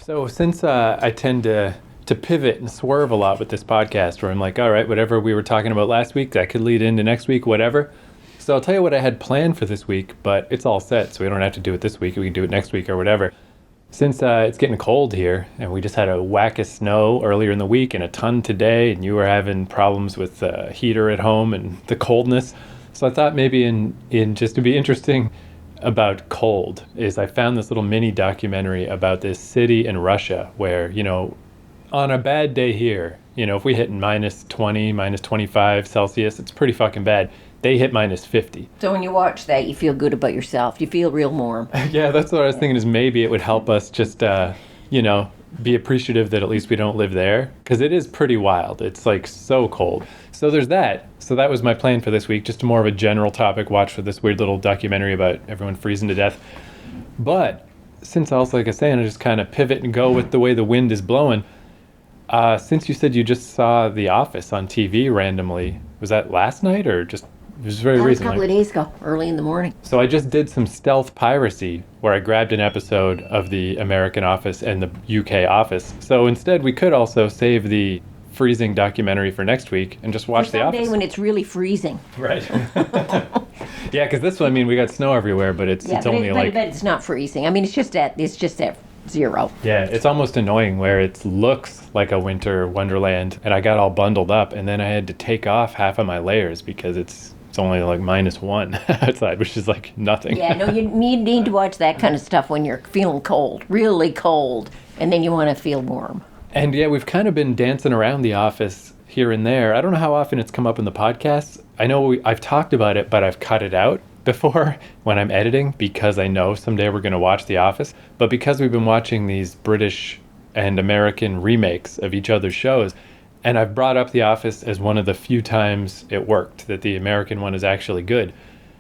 So since I tend to pivot and swerve a lot with this podcast, where I'm like, all right, whatever we were talking about last week, that could lead into next week, whatever. So I'll tell you what I had planned for this week, but it's all set, so we don't have to do it this week. We can do it next week or whatever. Since it's getting cold here, and we just had a whack of snow earlier in the week and a ton today, and you were having problems with the heater at home and the coldness. So I thought maybe in just to be interesting about cold is I found this little mini documentary about this city in Russia where, on a bad day here, if we hit minus 20, minus 25 Celsius, it's pretty fucking bad. They hit minus 50. So when you watch that, you feel good about yourself. You feel real warm. Yeah, that's what I was thinking is maybe it would help us just, be appreciative that at least we don't live there. Because it is pretty wild. It's like so cold. So there's that. So that was my plan for this week. Just more of a general topic watch for this weird little documentary about everyone freezing to death. But since I was, like I say, I just kind of pivot and go with the way the wind is blowing. Since you said you just saw The Office on TV randomly, was that last night or just... It was very recent. A couple of days ago, early in the morning. So I just did some stealth piracy where I grabbed an episode of the American Office and the UK Office. So instead, we could also save the freezing documentary for next week and just watch The Office. Someday when it's really freezing. Right. Yeah, because this one, we got snow everywhere, but it's only like... But it's not freezing. It's just at zero. Yeah, it's almost annoying where it looks like a winter wonderland, and I got all bundled up, and then I had to take off half of my layers because it's only like -1 outside, which is like nothing. Yeah, no, you need to watch that kind of stuff when you're feeling cold, really cold, and then you want to feel warm. And yeah, we've kind of been dancing around The Office here and there. I don't know how often it's come up in the podcasts. I know I've talked about it, but I've cut it out before when I'm editing because I know someday we're going to watch The Office. But because we've been watching these British and American remakes of each other's shows, and I've brought up The Office as one of the few times it worked, that the American one is actually good.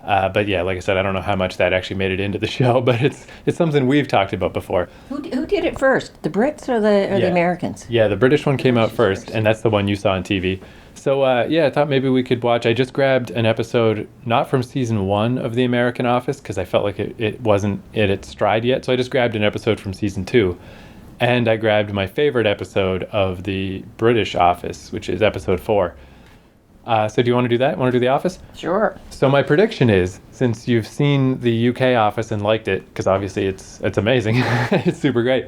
But yeah, like I said, I don't know how much that actually made it into the show, but it's something we've talked about before. Who did it first? The Brits or the Americans? Yeah, the British one came out first, and that's the one you saw on TV. So I thought maybe we could watch. I just grabbed an episode, not from season 1 of The American Office, because I felt like it wasn't at its stride yet. So I just grabbed an episode from season 2. And I grabbed my favorite episode of the British Office, which is episode 4. So do you want to do that? Want to do The Office? Sure. So my prediction is, since you've seen the UK Office and liked it, because obviously it's amazing, it's super great,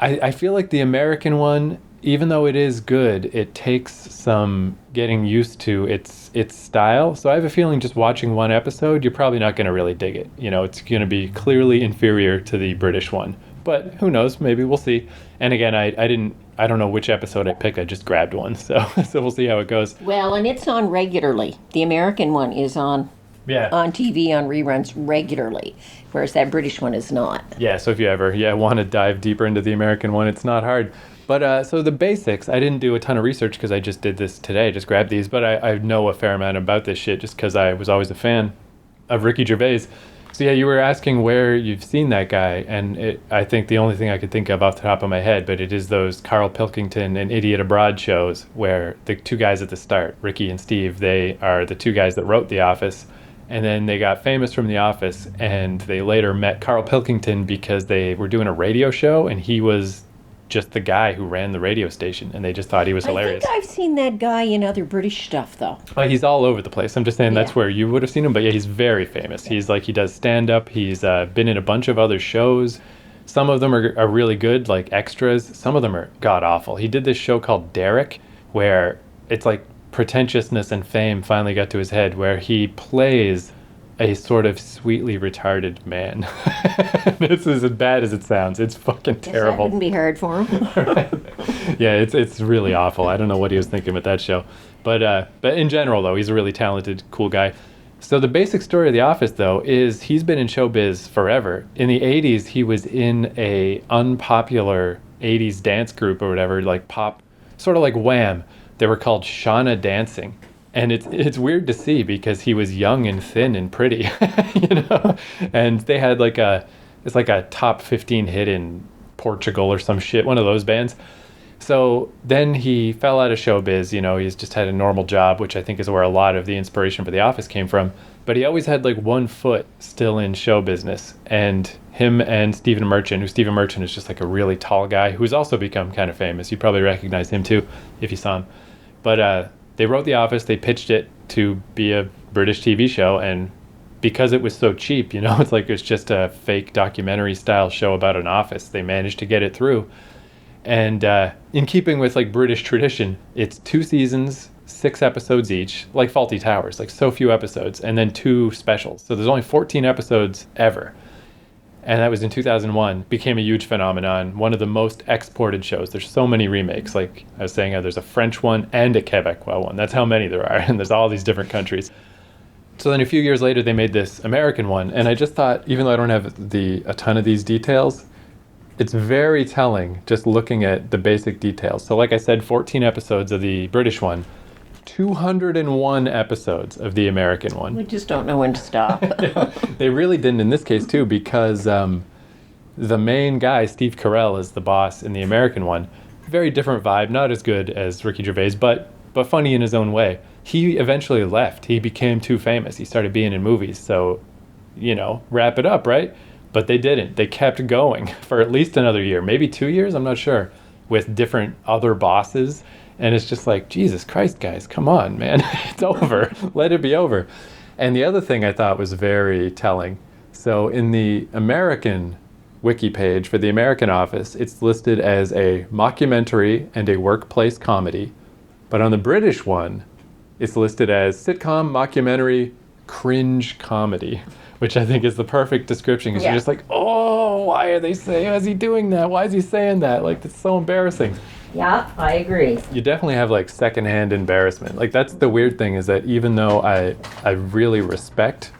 I feel like the American one, even though it is good, it takes some getting used to its style. So I have a feeling just watching one episode, you're probably not going to really dig it. It's going to be clearly inferior to the British one. But who knows? Maybe we'll see. And again, I don't know which episode I picked. I just grabbed one, so we'll see how it goes. Well, and it's on regularly. The American one is on TV on reruns regularly, whereas that British one is not. Yeah. So if you ever want to dive deeper into the American one, it's not hard. But so the basics, I didn't do a ton of research because I just did this today. I just grabbed these, but I know a fair amount about this shit just because I was always a fan of Ricky Gervais. So yeah, you were asking where you've seen that guy, and I think the only thing I could think of off the top of my head, but it is those Carl Pilkington and Idiot Abroad shows where the two guys at the start, Ricky and Steve, they are the two guys that wrote The Office, and then they got famous from The Office, and they later met Carl Pilkington because they were doing a radio show, and he was just the guy who ran the radio station, and they just thought he was hilarious. I think I've seen that guy in other British stuff, though. He's all over the place. I'm just saying that's where you would have seen him, but yeah, he's very famous. He's like, he does stand-up. He's been in a bunch of other shows. Some of them are really good, like extras. Some of them are god-awful. He did this show called Derek, where it's like pretentiousness and fame finally got to his head, where he plays a sort of sweetly retarded man. This is as bad as it sounds. It's fucking terrible. That wouldn't be hard for him. Yeah, it's really awful. I don't know what he was thinking with that show. But in general, though, he's a really talented, cool guy. So the basic story of The Office, though, is he's been in showbiz forever. In the 80s, he was in a unpopular 80s dance group or whatever, like pop, sort of like Wham! They were called Shauna Dancing. And it's weird to see because he was young and thin and pretty, And they had it's like a top 15 hit in Portugal or some shit, one of those bands. So then he fell out of showbiz. He's just had a normal job, which I think is where a lot of the inspiration for The Office came from. But he always had like one foot still in show business. And him and Stephen Merchant is just like a really tall guy who's also become kind of famous. You probably recognize him too if you saw him. But they wrote The Office. They pitched it to be a British TV show. And because it was so cheap, it's just a fake documentary style show about an office. They managed to get it through. And in keeping with like British tradition, it's 2 seasons, 6 episodes each, like Fawlty Towers, like so few episodes, and then 2 specials. So there's only 14 episodes ever. And that was in 2001, became a huge phenomenon, one of the most exported shows. There's so many remakes. Like I was saying, there's a French one and a Quebecois one. That's how many there are. And there's all these different countries. So then a few years later, they made this American one. And I just thought, even though I don't have a ton of these details, it's very telling just looking at the basic details. So like I said, 14 episodes of the British one, 201 episodes of the American one. We just don't know when to stop. They really didn't in this case too, because the main guy, Steve Carrel, is the boss in the American one. Very different vibe, not as good as Ricky Gervais, but funny in his own way. He eventually left. He became too famous. He started being in movies. So, wrap it up, right? But they didn't. They kept going for at least another year, maybe 2 years, I'm not sure, with different other bosses. And it's just like, Jesus Christ, guys, come on, man. It's over. Let it be over. And the other thing I thought was very telling. So in the American wiki page for the American Office, it's listed as a mockumentary and a workplace comedy. But on the British one, it's listed as sitcom, mockumentary, cringe comedy, which I think is the perfect description, because you're just like, oh, why are they saying, is he doing that? Why is he saying that? Like, it's so embarrassing. Yeah, I agree. You definitely have like secondhand embarrassment. Like, that's the weird thing, is that even though I really respect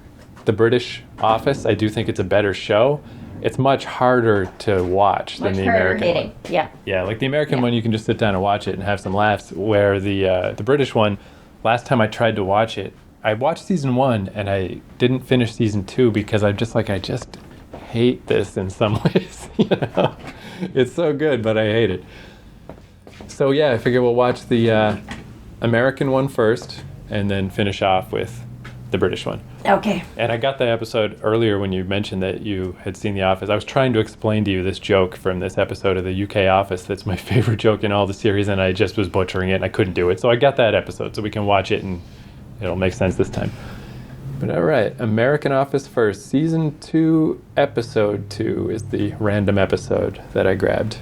the British Office, I do think it's a better show. It's much harder to watch than the American one. Yeah. Yeah, like the American one, you can just sit down and watch it and have some laughs, where the British one, last time I tried to watch it, I watched season 1 and I didn't finish season 2 because I'm just like, I just hate this in some ways. It's so good, but I hate it. So yeah, I figure we'll watch the American one first and then finish off with the British one. Okay. And I got the episode earlier when you mentioned that you had seen The Office. I was trying to explain to you this joke from this episode of the UK Office that's my favorite joke in all the series, and I just was butchering it and I couldn't do it. So I got that episode so we can watch it and it'll make sense this time. But all right, American Office first. Season 2, episode 2 is the random episode that I grabbed.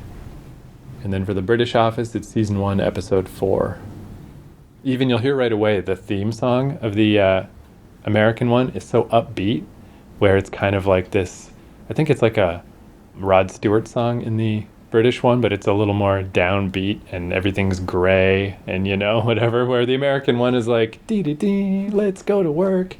And then for the British Office, it's season 1, episode 4. Even you'll hear right away the theme song of the American one is so upbeat, where it's kind of like this, I think it's like a Rod Stewart song in the British one, but it's a little more downbeat and everything's gray and whatever, where the American one is like, dee dee dee, let's go to work.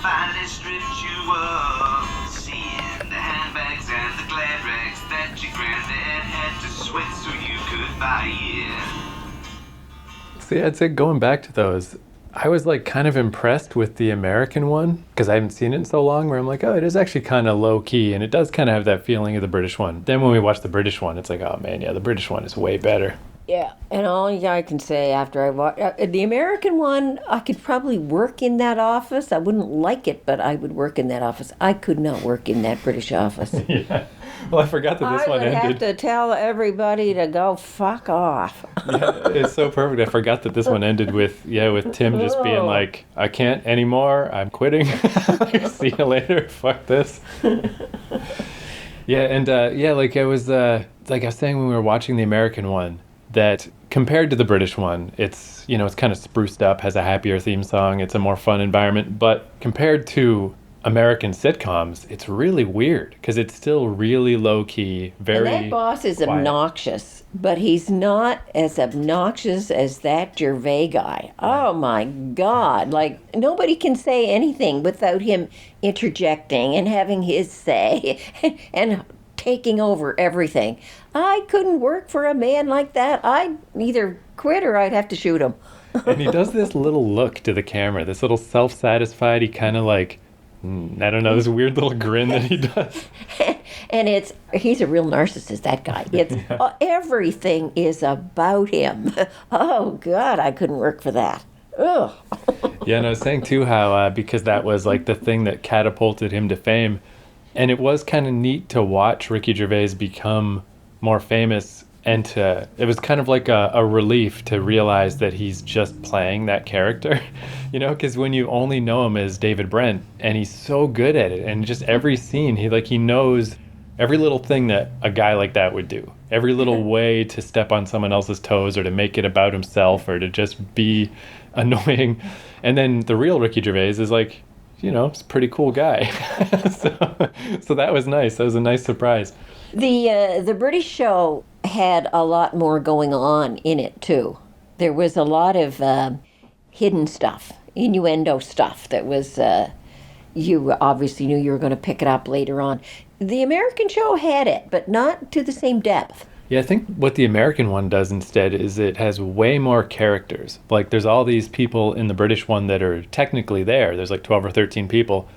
Finally stripped you of seeing the handbags and the glad rags that your granddad had to sweat so you could buy it. See, I'd say going back to those, I was like kind of impressed with the American one because I haven't seen it in so long, where I'm like, oh, it is actually kind of low key and it does kind of have that feeling of the British one. Then when we watch the British one, it's like, oh man, yeah, the British one is way better. Yeah, and all I can say after I watch the American one, I could probably work in that office. I wouldn't like it, but I would work in that office. I could not work in that British office. Yeah. Well, I forgot that this one ended. I would have to tell everybody to go fuck off. Yeah, it's so perfect. I forgot that this one ended with Tim just being like, I can't anymore. I'm quitting. See you later. Fuck this. Yeah, and like I was like I was saying when we were watching the American one, that compared to the British one, it's it's kind of spruced up, has a happier theme song, it's a more fun environment. But compared to American sitcoms, it's really weird because it's still really low key, very. And that boss is quiet. obnoxious, but he's not as obnoxious as that Gervais guy. Oh my God. Like, nobody can say anything without him interjecting and having his say and taking over everything. I couldn't work for a man like that. I'd either quit or I'd have to shoot him. And he does this little look to the camera, this little self-satisfied, he kind of like, I don't know, this weird little grin that he does. And he's a real narcissist, that guy. It's everything is about him. Oh God, I couldn't work for that. Ugh. Yeah, and I was saying too how because that was like the thing that catapulted him to fame, and it was kind of neat to watch Ricky Gervais become more famous, and it was kind of like a relief to realize that he's just playing that character, you know, because when you only know him as David Brent, and he's so good at it, and just every scene he knows every little thing that a guy like that would do, every little way to step on someone else's toes or to make it about himself or to just be annoying. And then the real Ricky Gervais is like, you know, he's a pretty cool guy. so that was nice. That was a nice surprise. The British show had a lot more going on in it too. There was a lot of hidden stuff, innuendo stuff that was you obviously knew you were going to pick it up later on. The American show had it, but not to the same depth. Yeah, I think what the American one does instead is it has way more characters. Like there's all these people in the British one that are technically there. There's like 12 or 13 people.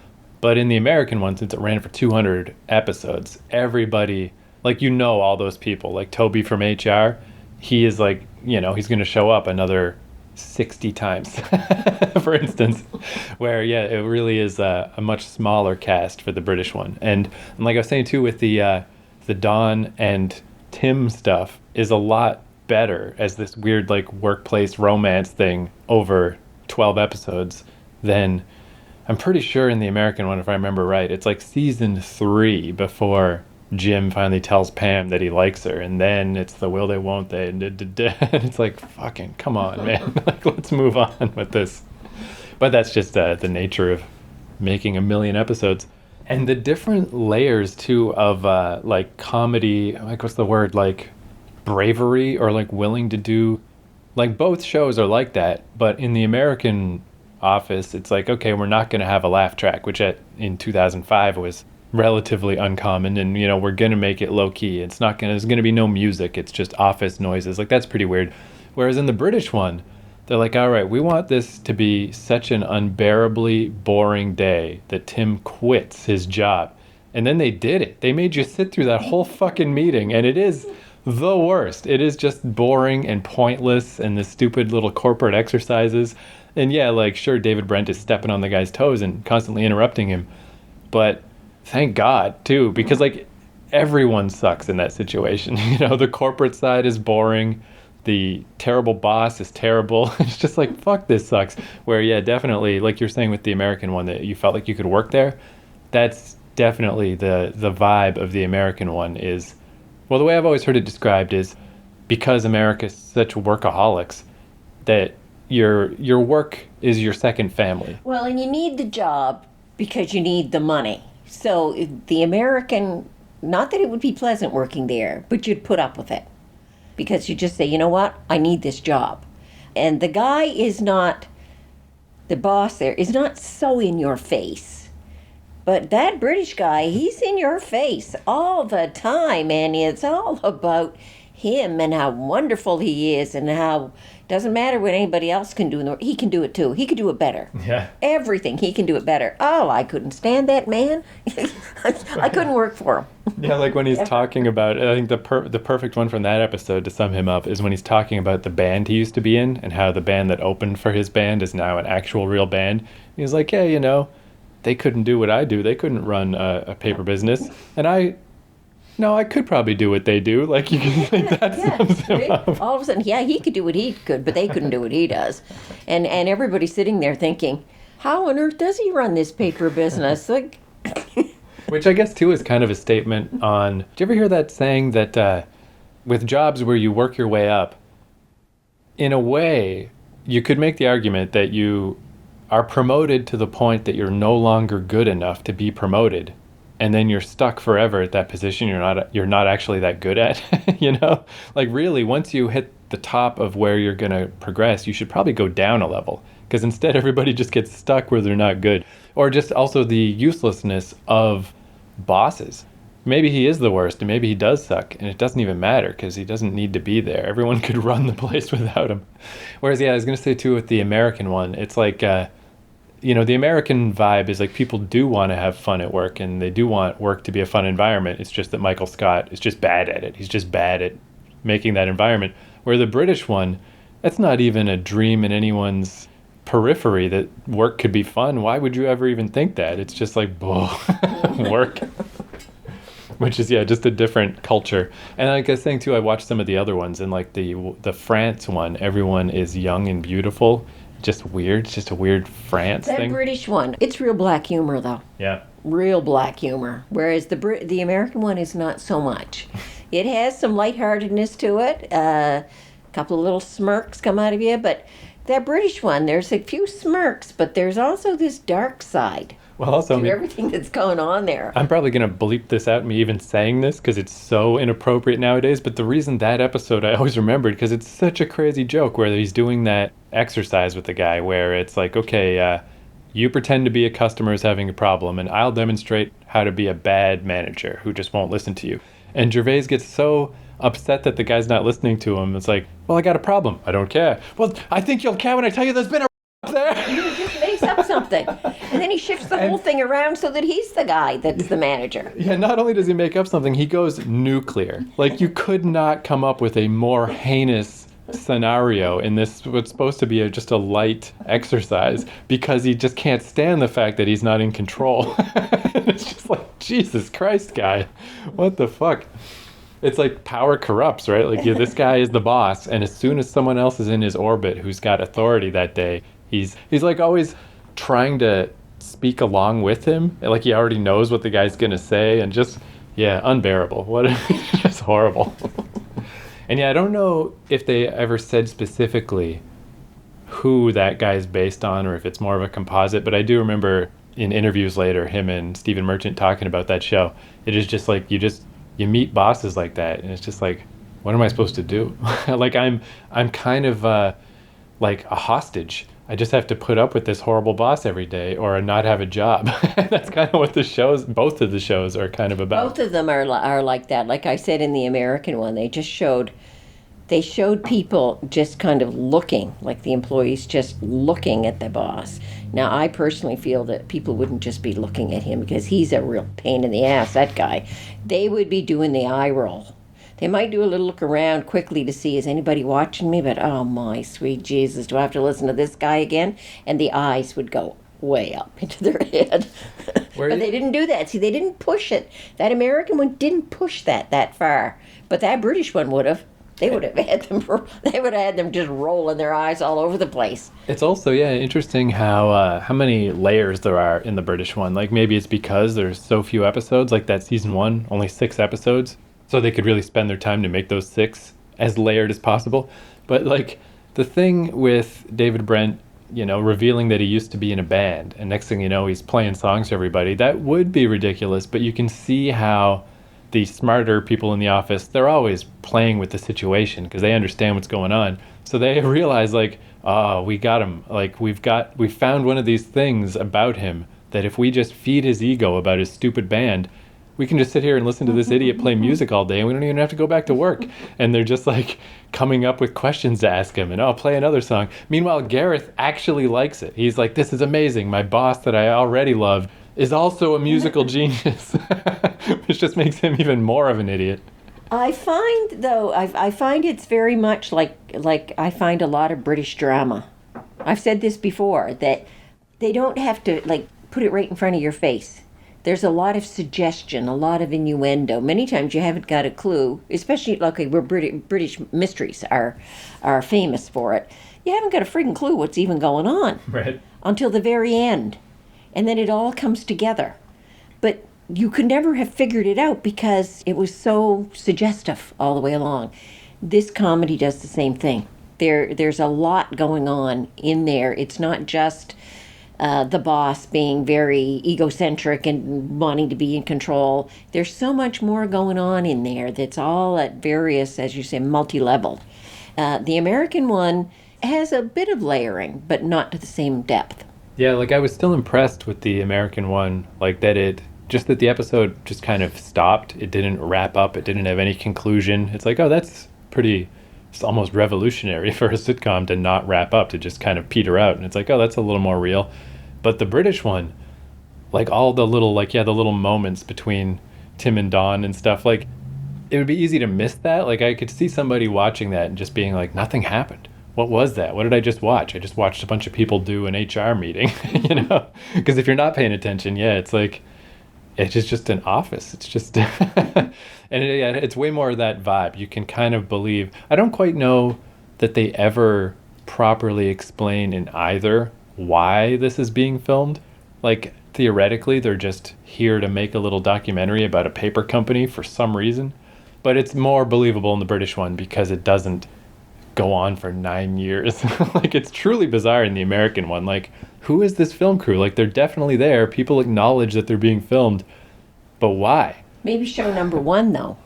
But in the American one, since it ran for 200 episodes, everybody, like, you know, all those people, like Toby from HR, he is like, you know, he's going to show up another 60 times, for instance, where, yeah, it really is a much smaller cast for the British one. And like I was saying, too, with the Don and Tim stuff is a lot better as this weird, like, workplace romance thing over 12 episodes than... I'm pretty sure in the American one, if I remember right, it's like season 3 before Jim finally tells Pam that he likes her, and then it's the will they, won't they, and it's like, fucking, come on, man. Like, let's move on with this. But that's just the nature of making a million episodes. And the different layers, too, of, like, comedy, like, what's the word, like, bravery, or, like, willing to do, like, both shows are like that, but in the American Office, it's like, okay, we're not going to have a laugh track, which in 2005 was relatively uncommon, and, you know, we're going to make it low key. There's going to be no music. It's just office noises. Like, that's pretty weird. Whereas in the British one, they're like, all right, we want this to be such an unbearably boring day that Tim quits his job. And then they did it. They made you sit through that whole fucking meeting, and it is the worst. It is just boring and pointless, and the stupid little corporate exercises. And yeah, like, sure, David Brent is stepping on the guy's toes and constantly interrupting him. But thank God, too, because, like, everyone sucks in that situation. You know, the corporate side is boring. The terrible boss is terrible. It's just like, fuck, this sucks. Where, yeah, definitely, like you're saying with the American one, that you felt like you could work there. That's definitely the vibe of the American one is, well, the way I've always heard it described is because America's such workaholics that your work is your second family. Well, and you need the job because you need the money. So the American, not that it would be pleasant working there, but you'd put up with it because you just say, you know what, I need this job. And the guy is not, the boss there is not so in your face. But that British guy, he's in your face all the time, and it's all about him and how wonderful he is and how doesn't matter what anybody else can do in the world. He can do it too. He could do it better. Yeah. Everything, he can do it better. Oh, I couldn't stand that man. I couldn't work for him. Yeah, like when he's talking about, I think the perfect one from that episode to sum him up is when he's talking about the band he used to be in and how the band that opened for his band is now an actual real band. He's like, yeah, you know, they couldn't do what I do. They couldn't run a paper business. And I could probably do what they do. Like, you can, like, that sums him up. All of a sudden, yeah, he could do what he could, but they couldn't do what he does. And everybody's sitting there thinking, how on earth does he run this paper business? Like, which I guess, too, is kind of a statement on... Do you ever hear that saying that with jobs where you work your way up, in a way, you could make the argument that you are promoted to the point that you're no longer good enough to be promoted, and then you're stuck forever at that position you're not actually that good at. You know, like really, once you hit the top of where you're going to progress, you should probably go down a level, because instead everybody just gets stuck where they're not good. Or just also the uselessness of bosses. Maybe he is the worst, and maybe he does suck, and it doesn't even matter because he doesn't need to be there. Everyone could run the place without him. Whereas, yeah, I was going to say too with the American one, it's like, you know, the American vibe is like people do want to have fun at work, and they do want work to be a fun environment. It's just that Michael Scott is just bad at it. He's just bad at making that environment. Where the British one, that's not even a dream in anyone's periphery that work could be fun. Why would you ever even think that? It's just like, work. Which is, yeah, just a different culture. And like I was saying too, I watched some of the other ones, and like the France one, everyone is young and beautiful. Just weird. It's just a weird France That thing. British one, it's real black humor though. Yeah. Real black humor. Whereas the American one is not so much. It has some lightheartedness to it. A couple of little smirks come out of you, but that British one, there's a few smirks, but there's also this dark side. Well, also, I to mean, everything that's going on there. I'm probably going to bleep this out, me even saying this, because it's so inappropriate nowadays. But the reason that episode I always remembered, because it's such a crazy joke where he's doing that exercise with the guy where it's like, okay, you pretend to be a customer who's having a problem, and I'll demonstrate how to be a bad manager who just won't listen to you. And Gervais gets so upset that the guy's not listening to him. It's like, well, I got a problem. I don't care. Well, I think you'll care when I tell you there's been a up there. He just makes up something. And then he shifts the whole thing around so that he's the guy that's the manager. Yeah, not only does he make up something, he goes nuclear. Like, you could not come up with a more heinous scenario in this, what's supposed to be just a light exercise, because he just can't stand the fact that he's not in control. It's just like, Jesus Christ, guy. What the fuck? It's like power corrupts, right? Like, yeah, this guy is the boss, and as soon as someone else is in his orbit who's got authority that day, he's like always trying to speak along with him. Like, he already knows what the guy's going to say, and just, yeah, unbearable. Just horrible. And yeah, I don't know if they ever said specifically who that guy's based on, or if it's more of a composite, but I do remember in interviews later, him and Stephen Merchant talking about that show. It is just like, you meet bosses like that, and it's just like, what am I supposed to do? Like, I'm kind of like a hostage. I just have to put up with this horrible boss every day, or not have a job. That's kind of what both of the shows are kind of about. Both of them are like that. Like I said in the American one, they showed people just kind of looking, like the employees just looking at the boss. Now, I personally feel that people wouldn't just be looking at him because he's a real pain in the ass, that guy. They would be doing the eye roll. They might do a little look around quickly to see, is anybody watching me? But, oh my sweet Jesus, do I have to listen to this guy again? And the eyes would go way up into their head. But they didn't do that. See, they didn't push it. That American one didn't push that far. But that British one would have. They would have had them just rolling their eyes all over the place. It's also, yeah, interesting how many layers there are in the British one. Like, maybe it's because there's so few episodes, like that season 1, only 6 episodes. So they could really spend their time to make those 6 as layered as possible. But like, the thing with David Brent, you know, revealing that he used to be in a band, and next thing you know, he's playing songs for everybody, that would be ridiculous. But you can see how the smarter people in the office, they're always playing with the situation because they understand what's going on. So they realize, like, oh, we got him. Like, we found one of these things about him that if we just feed his ego about his stupid band, we can just sit here and listen to this idiot play music all day, and we don't even have to go back to work. And they're just like coming up with questions to ask him, and play another song. Meanwhile, Gareth actually likes it. He's like, this is amazing. My boss that I already loved is also a musical genius, which just makes him even more of an idiot. I find, though, I find it's very much like I find a lot of British drama. I've said this before, that they don't have to, like, put it right in front of your face. There's a lot of suggestion, a lot of innuendo. Many times you haven't got a clue, especially, okay, where British mysteries are famous for it. You haven't got a friggin' clue what's even going on. Right. Until the very end. And then it all comes together. But you could never have figured it out because it was so suggestive all the way along. This comedy does the same thing. There's a lot going on in there. It's not just the boss being very egocentric and wanting to be in control. There's so much more going on in there that's all at various, as you say, multi-level. The American one has a bit of layering, but not to the same depth. Yeah, like I was still impressed with the American one, like that the episode just kind of stopped. It didn't wrap up. It didn't have any conclusion. It's like, oh, that's it's almost revolutionary for a sitcom to not wrap up, to just kind of peter out. And it's like, oh, that's a little more real. But the British one, like all the little, the little moments between Tim and Dawn and stuff, like it would be easy to miss that. Like I could see somebody watching that and just being like, nothing happened. What was that? What did I just watch? I just watched a bunch of people do an HR meeting, Because if you're not paying attention, it's like, it's just an office. It's just, it's way more of that vibe. You can kind of believe. I don't quite know that they ever properly explain in either why this is being filmed. Like, theoretically, they're just here to make a little documentary about a paper company for some reason. But it's more believable in the British one because it doesn't go on for 9 years. Like, it's truly bizarre in the American one. Like, who is this film crew? Like, they're definitely there. People acknowledge that they're being filmed. But why? Maybe show number 1, though,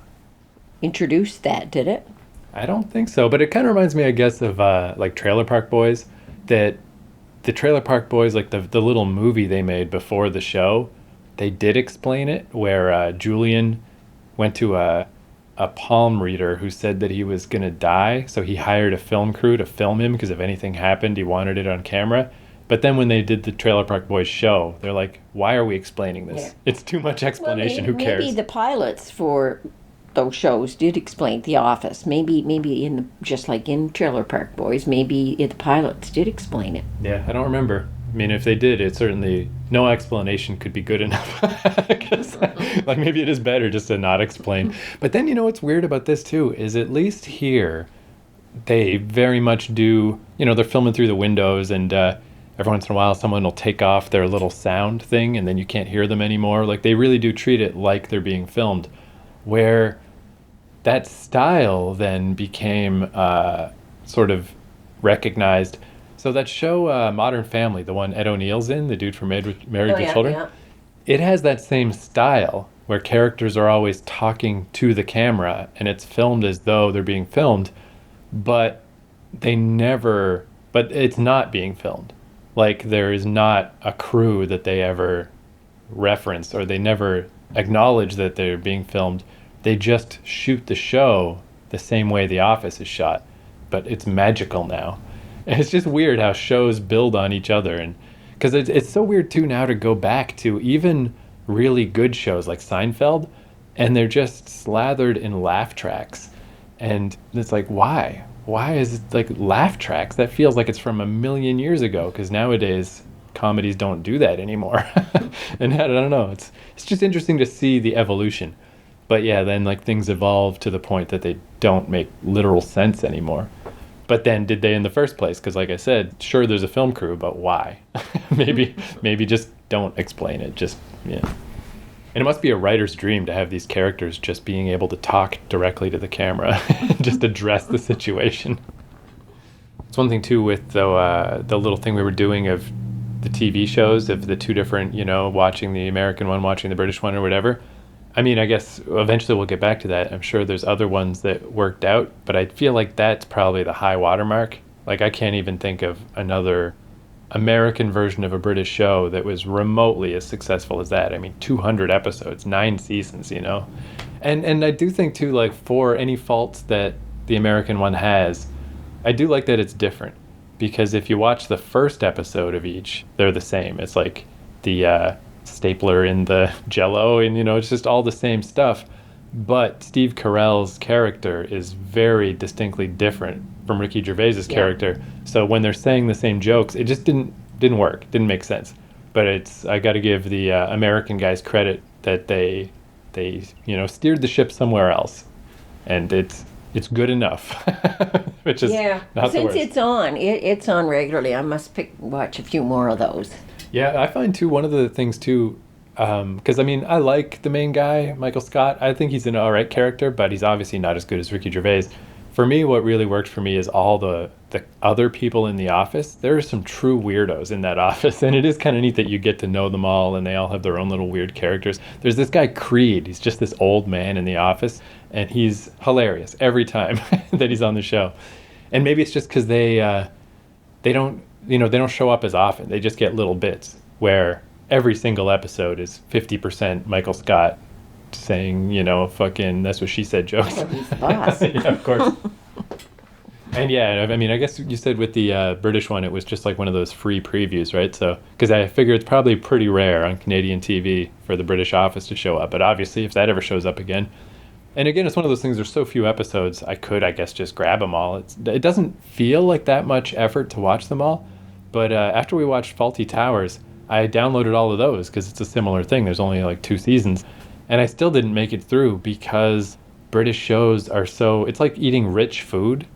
introduced that, did it? I don't think so. But it kind of reminds me, I guess, of like Trailer Park Boys. That the Trailer Park Boys, like the little movie they made before the show, they did explain it, where Julian went to a palm reader who said that he was going to die. So he hired a film crew to film him because if anything happened, he wanted it on camera. But then when they did the Trailer Park Boys show, they're like, why are we explaining this? Yeah. It's too much explanation. Who cares? Maybe the pilots for those shows did explain The Office. Maybe just like in Trailer Park Boys, maybe the pilots did explain it. Yeah, I don't remember. I mean, if they did, it certainly, no explanation could be good enough. Like, maybe it is better just to not explain. But then, what's weird about this, too, is at least here, they very much do, they're filming through the windows, and every once in a while, someone will take off their little sound thing, and then you can't hear them anymore. Like, they really do treat it like they're being filmed, where that style then became sort of recognized. So that show, Modern Family, the one Ed O'Neill's in, the dude from Married with Children, yeah. It has that same style where characters are always talking to the camera and it's filmed as though they're being filmed, but it's not being filmed. Like, there is not a crew that they ever reference, or they never acknowledge that they're being filmed. They just shoot the show the same way The Office is shot, but it's magical now. And it's just weird how shows build on each other, and because it's so weird too now to go back to even really good shows like Seinfeld, and they're just slathered in laugh tracks, and it's like, why is it like laugh tracks? That feels like it's from a million years ago, because nowadays comedies don't do that anymore. And I don't know, it's just interesting to see the evolution. But yeah, then like things evolve to the point that they don't make literal sense anymore. But then did they in the first place? Because like I said, sure, there's a film crew, but why? maybe just don't explain it. Just, yeah. And it must be a writer's dream to have these characters just being able to talk directly to the camera and just address the situation. It's one thing too with the little thing we were doing of the TV shows, of the two different, watching the American one, watching the British one or whatever. I mean, I guess eventually we'll get back to that. I'm sure there's other ones that worked out, but I feel like that's probably the high watermark. Like, I can't even think of another American version of a British show that was remotely as successful as that. I mean, 200 episodes, 9 seasons, And I do think, too, like, for any faults that the American one has, I do like that it's different. Because if you watch the first episode of each, they're the same. It's like the stapler in the Jell-O, and it's just all the same stuff. But Steve Carell's character is very distinctly different from Ricky Gervais's character. So when they're saying the same jokes, it just didn't work, didn't make sense. But I got to give the American guys credit that they steered the ship somewhere else, and it's good enough. Which is not the worst. Since it's on regularly. I must watch a few more of those. Yeah, I find too, one of the things too, because I mean, I like the main guy, Michael Scott. I think he's an alright character, but he's obviously not as good as Ricky Gervais. for me, what really worked for me is all the other people in the office. There are some true weirdos in that office, and it is kind of neat that you get to know them all, and they all have their own little weird characters. There's this guy Creed. He's just this old man in the office, and he's hilarious every time that he's on the show. And maybe it's just because they don't they don't show up as often. They just get little bits where every single episode is 50% Michael Scott saying, fucking that's what she said jokes. Well, he's the boss. Yeah, of course. And yeah, I mean, I guess you said with the British one, it was just like one of those free previews, right? So, because I figure it's probably pretty rare on Canadian TV for the British office to show up. But obviously, if that ever shows up again, and again, it's one of those things, there's so few episodes, I guess, just grab them all. It doesn't feel like that much effort to watch them all. But after we watched Fawlty Towers, I downloaded all of those because it's a similar thing. There's only like 2 seasons. And I still didn't make it through because British shows are it's like eating rich food.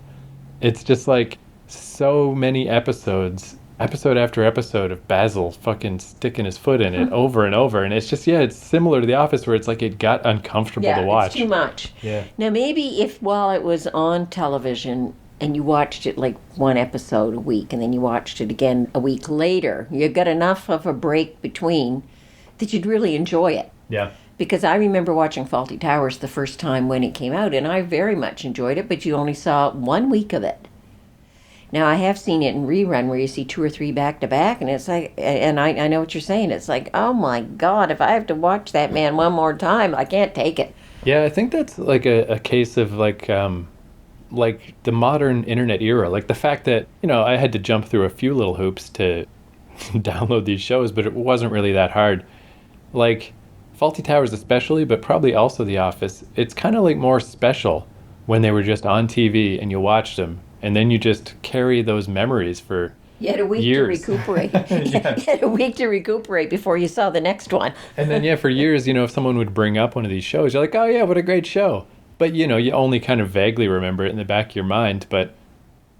It's just like so many episodes, episode after episode of Basil fucking sticking his foot in it over and over. And it's just, it's similar to The Office where it's like it got uncomfortable to watch. It's too much. Yeah. Now, maybe if while it was on television and you watched it like one episode a week and then you watched it again a week later, you got enough of a break between that you'd really enjoy it. Yeah. Because I remember watching Fawlty Towers the first time when it came out, and I very much enjoyed it, but you only saw 1 week of it. Now, I have seen it in rerun where you see 2 or 3 back-to-back, and it's like, and I know what you're saying, it's like, oh my God, if I have to watch that man one more time, I can't take it. Yeah, I think that's like a case of like the modern internet era, like the fact that, I had to jump through a few little hoops to download these shows, but it wasn't really that hard. Like, Fawlty Towers especially, but probably also The Office, it's kind of like more special when they were just on TV and you watched them, and then you just carry those memories for You had a week years. to recuperate. You had a week to recuperate before you saw the next one. And then, for years, if someone would bring up one of these shows, you're like, oh yeah, what a great show. But, you only kind of vaguely remember it in the back of your mind. But,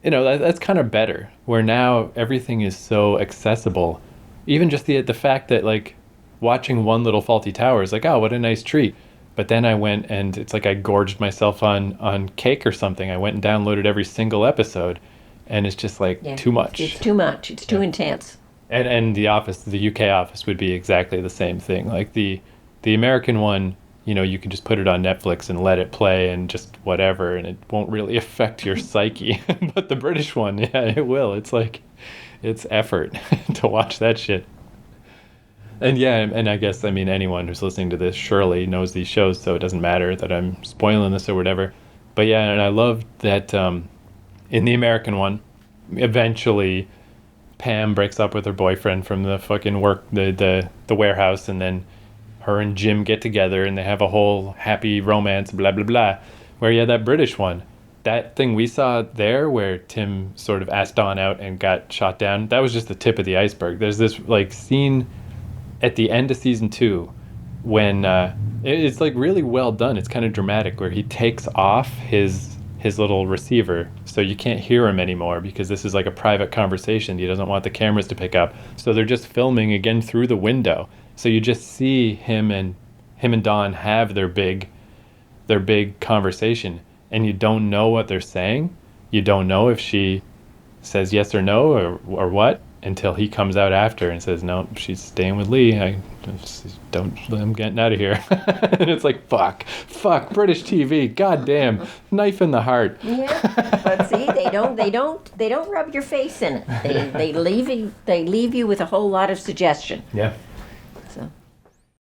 that's kind of better, where now everything is so accessible. Even just the fact that, like, watching one little Fawlty Towers, like, oh, what a nice treat. But then I went and it's like I gorged myself on cake or something. I went and downloaded every single episode, and it's just like too much. It's too much. It's too intense. And The Office, the UK Office would be exactly the same thing. Like the American one, you can just put it on Netflix and let it play and just whatever, and it won't really affect your psyche. But the British one, it will. It's like, it's effort to watch that shit. And and I guess, anyone who's listening to this surely knows these shows, so it doesn't matter that I'm spoiling this or whatever. But and I love that in the American one, eventually Pam breaks up with her boyfriend from the fucking work, the warehouse, and then her and Jim get together and they have a whole happy romance, blah, blah, blah. Where, that British one, that thing we saw there where Tim sort of asked Dawn out and got shot down, that was just the tip of the iceberg. There's this, like, scene at the end of season 2 when it's like really well done. It's kind of dramatic where he takes off his little receiver so you can't hear him anymore because this is like a private conversation he doesn't want the cameras to pick up. So they're just filming again through the window. So you just see him and Dawn have their big conversation, and you don't know what they're saying. You don't know if she says yes or no or what, until he comes out after and says, no, she's staying with Lee. I'm getting out of here. And it's like, fuck, British TV, goddamn, knife in the heart. Yeah, but see, they don't rub your face in it. They leave you with a whole lot of suggestion. Yeah.